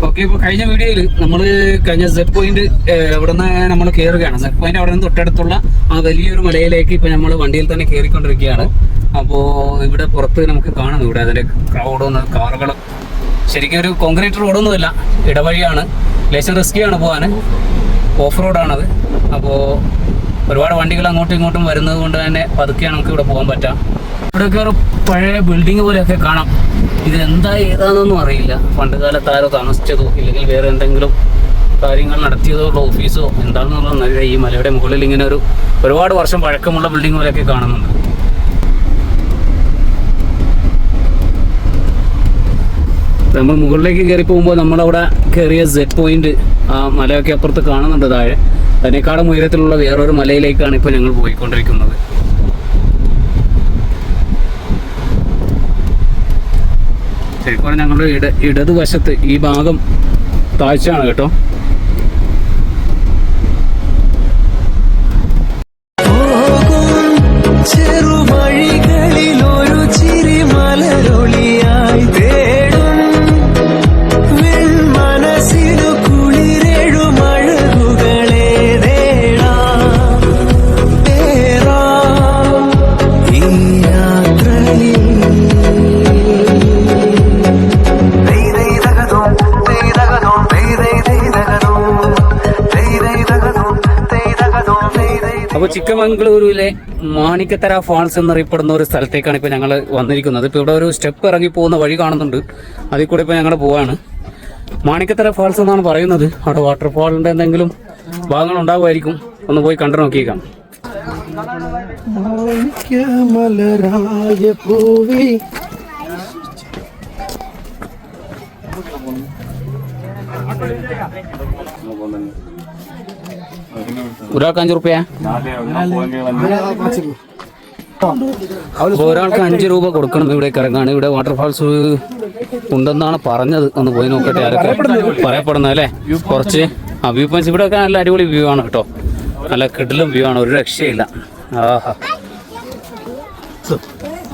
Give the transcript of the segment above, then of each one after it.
Okay, ഇപ്പോൾ കഴിഞ്ഞ വീഡിയോയിൽ നമ്മൾ കഴിഞ്ഞ സെറ്റ് പോയിന്റ് അവിടെ നിന്ന് നമ്മൾ കയറുകയാണ്. സെറ്റ് പോയിന്റ് അവിടെ നിന്ന് തൊട്ടടുത്തുള്ള ആ വലിയൊരു മലയിലേക്ക് ഇപ്പോൾ നമ്മൾ വണ്ടിയിൽ തന്നെ കയറിക്കൊണ്ടിരിക്കുകയാണ്. അപ്പോൾ ഇവിടെ പുറത്ത് നമുക്ക് കാണുന്നു, ഇവിടെ അതിൻ്റെ ക്രൗഡൊന്ന് കാറുകൾ. ശരിക്കും ഒരു കോൺക്രീറ്റ് റോഡൊന്നുമില്ല, ഇടവഴിയാണ്. ലേശം റിസ്ക്കിയാണ് പോകാൻ, ഓഫ് റോഡാണത്. അപ്പോൾ ഒരുപാട് വണ്ടികൾ അങ്ങോട്ടും ഇങ്ങോട്ടും വരുന്നത് കൊണ്ട് തന്നെ പതുക്കെയാണ് നമുക്ക് ഇവിടെ പോകാൻ പറ്റാം. ഇവിടെയൊക്കെ ഒരു പഴയ ബിൽഡിംഗ് പോലെയൊക്കെ കാണാം. ഇതെന്താ ഏതാണെന്നൊന്നും അറിയില്ല. പണ്ട് കാലത്ത് ആരോ താമസിച്ചതോ ഇല്ലെങ്കിൽ വേറെ എന്തെങ്കിലും കാര്യങ്ങൾ നടത്തിയതോ ഉള്ള ഓഫീസോ എന്താണെന്നുള്ളതെന്ന് അറിയില്ല. ഈ മലയുടെ മുകളിൽ ഇങ്ങനെ ഒരുപാട് വർഷം പഴക്കമുള്ള ബിൽഡിംഗ് പോലെയൊക്കെ കാണുന്നുണ്ട്. നമ്മൾ മുകളിലേക്ക് കയറി പോകുമ്പോൾ നമ്മളവിടെ കയറിയ സെറ്റ് പോയിന്റ് ആ മലയൊക്കെ അപ്പുറത്ത് കാണുന്നുണ്ട് താഴെ. അതിനേക്കാളും ഉയരത്തിലുള്ള വേറൊരു മലയിലേക്കാണ് ഇപ്പോൾ ഞങ്ങൾ പോയിക്കൊണ്ടിരിക്കുന്നത്. ശരിക്കും ഞങ്ങളുടെ ഇടതുവശത്ത് ഈ ഭാഗം താഴ്ചയാണ് കേട്ടോ. അപ്പോൾ ചിക്കമംഗളൂരുവിലെ മാണിക്കത്തറ ഫാൾസ് എന്നറിയപ്പെടുന്ന ഒരു സ്ഥലത്തേക്കാണ് ഇപ്പോൾ ഞങ്ങൾ വന്നിരിക്കുന്നത്. ഇപ്പോൾ ഇവിടെ ഒരു സ്റ്റെപ്പ് ഇറങ്ങി പോകുന്ന വഴി കാണുന്നുണ്ട്, അതിൽ കൂടെ ഇപ്പോൾ ഞങ്ങൾ പോവാണ്. മാണിക്കത്തറ ഫാൾസ് എന്നാണ് പറയുന്നത്. അവിടെ വാട്ടർഫാളിൻ്റെ എന്തെങ്കിലും ഭാഗങ്ങൾ ഉണ്ടാകുമായിരിക്കും. ഒന്ന് പോയി കണ്ടു നോക്കിയേക്കാം. ഒരാൾക്ക് 5 രൂപ. ഒരാൾക്ക് 5 രൂപ കൊടുക്കണം ഇവിടേക്ക് ഇറങ്ങാണ്. ഇവിടെ വാട്ടർഫാൾസ് ഉണ്ടെന്നാണ് പറഞ്ഞത്. ഒന്ന് പോയി നോക്കട്ടെ ആരൊക്കെ പറയപ്പെടുന്നത് അല്ലേ. കുറച്ച് വ്യൂ പോയിന്റ്സ് ഇവിടെയൊക്കെ നല്ല അടിപൊളി വ്യൂ ആണ് കേട്ടോ. നല്ല കിടിലം വ്യൂ ആണ്, ഒരു രക്ഷയില്ല. ആഹാ,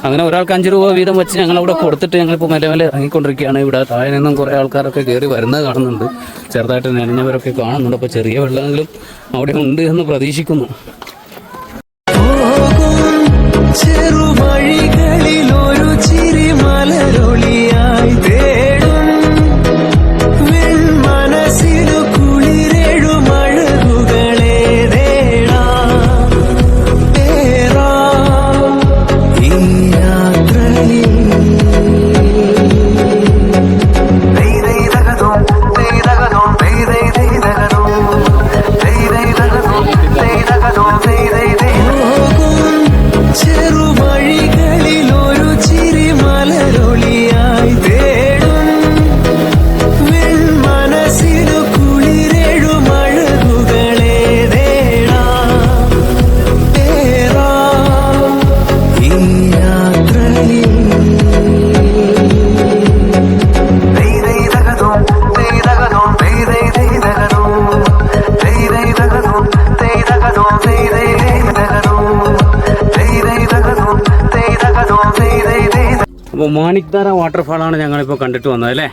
അങ്ങനെ ഒരാൾക്ക് 5 രൂപ വീതം വെച്ച് ഞങ്ങളവിടെ കൊടുത്തിട്ട് ഞങ്ങളിപ്പോൾ മെല്ലെ ഇറങ്ങിക്കൊണ്ടിരിക്കുകയാണ്. ഇവിടെ താഴെ നിന്നും കുറേ ആൾക്കാരൊക്കെ കയറി വരുന്നത് കാണുന്നുണ്ട്. ചെറുതായിട്ട് നനഞ്ഞവരൊക്കെ കാണുന്നുണ്ട്. അപ്പോൾ ചെറിയ വെള്ളമെങ്കിലും അവിടെ ഉണ്ട് എന്ന് പ്രതീക്ഷിക്കുന്നു. അപ്പോൾ മാണിക്ദാര വാട്ടർഫാളാണ് ഞങ്ങളിപ്പോൾ കണ്ടിട്ട് വന്നത് അല്ലേ.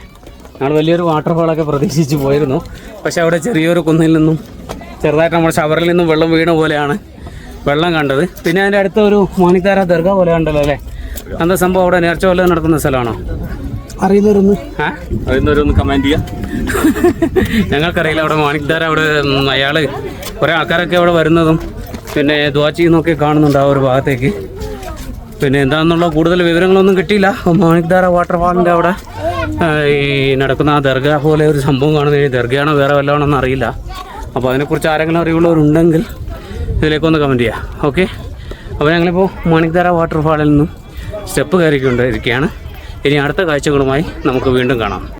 ഞങ്ങൾ വലിയൊരു വാട്ടർഫാളൊക്കെ പ്രതീക്ഷിച്ച് പോയിരുന്നു. പക്ഷെ അവിടെ ചെറിയൊരു കുന്നിൽ നിന്നും ചെറുതായിട്ട് നമ്മൾ ഷവറിൽ നിന്നും വെള്ളം വീണ പോലെയാണ് വെള്ളം കണ്ടത്. പിന്നെ അതിൻ്റെ അടുത്ത ഒരു മാണിക്ദാര ദർഗ പോലെ കണ്ടല്ലോ അല്ലേ. എന്താ സംഭവം, അവിടെ നേർച്ച പോലെ നടക്കുന്ന സ്ഥലമാണോ? അറിയുന്നവരൊന്ന് കമൻറ്റ് ചെയ്യാം. ഞങ്ങൾക്കറിയില്ല. അവിടെ മാണിക്ദാര അവിടെ അയാൾ കുറേ ആൾക്കാരൊക്കെ അവിടെ വരുന്നതും പിന്നെ ദ്വാ ചെയ്യുന്നതൊക്കെ കാണുന്നുണ്ട് ആ ഒരു ഭാഗത്തേക്ക്. പിന്നെ എന്താണെന്നുള്ള കൂടുതൽ വിവരങ്ങളൊന്നും കിട്ടിയില്ല. മാണിക്ദാര വാട്ടർഫാളിൻ്റെ അവിടെ ഈ നടക്കുന്ന ആ ദർഗ പോലെ ഒരു സംഭവം കാണുന്നത്. ദർഗയാണോ വേറെ വല്ലതാണോന്ന് അറിയില്ല. അപ്പോൾ അതിനെക്കുറിച്ച് ആരെങ്കിലും അറിവുള്ളവരുണ്ടെങ്കിൽ ഇതിലേക്കൊന്ന് കമൻറ്റ് ചെയ്യാം. ഓക്കെ, അപ്പോൾ ഞങ്ങളിപ്പോൾ മാണിക്ദാര വാട്ടർഫാളിൽ നിന്നും സ്റ്റെപ്പ് കയറിക്കൊണ്ടിരിക്കുകയാണ്. ഇനി അടുത്ത കാഴ്ചകളുമായി നമുക്ക് വീണ്ടും കാണാം.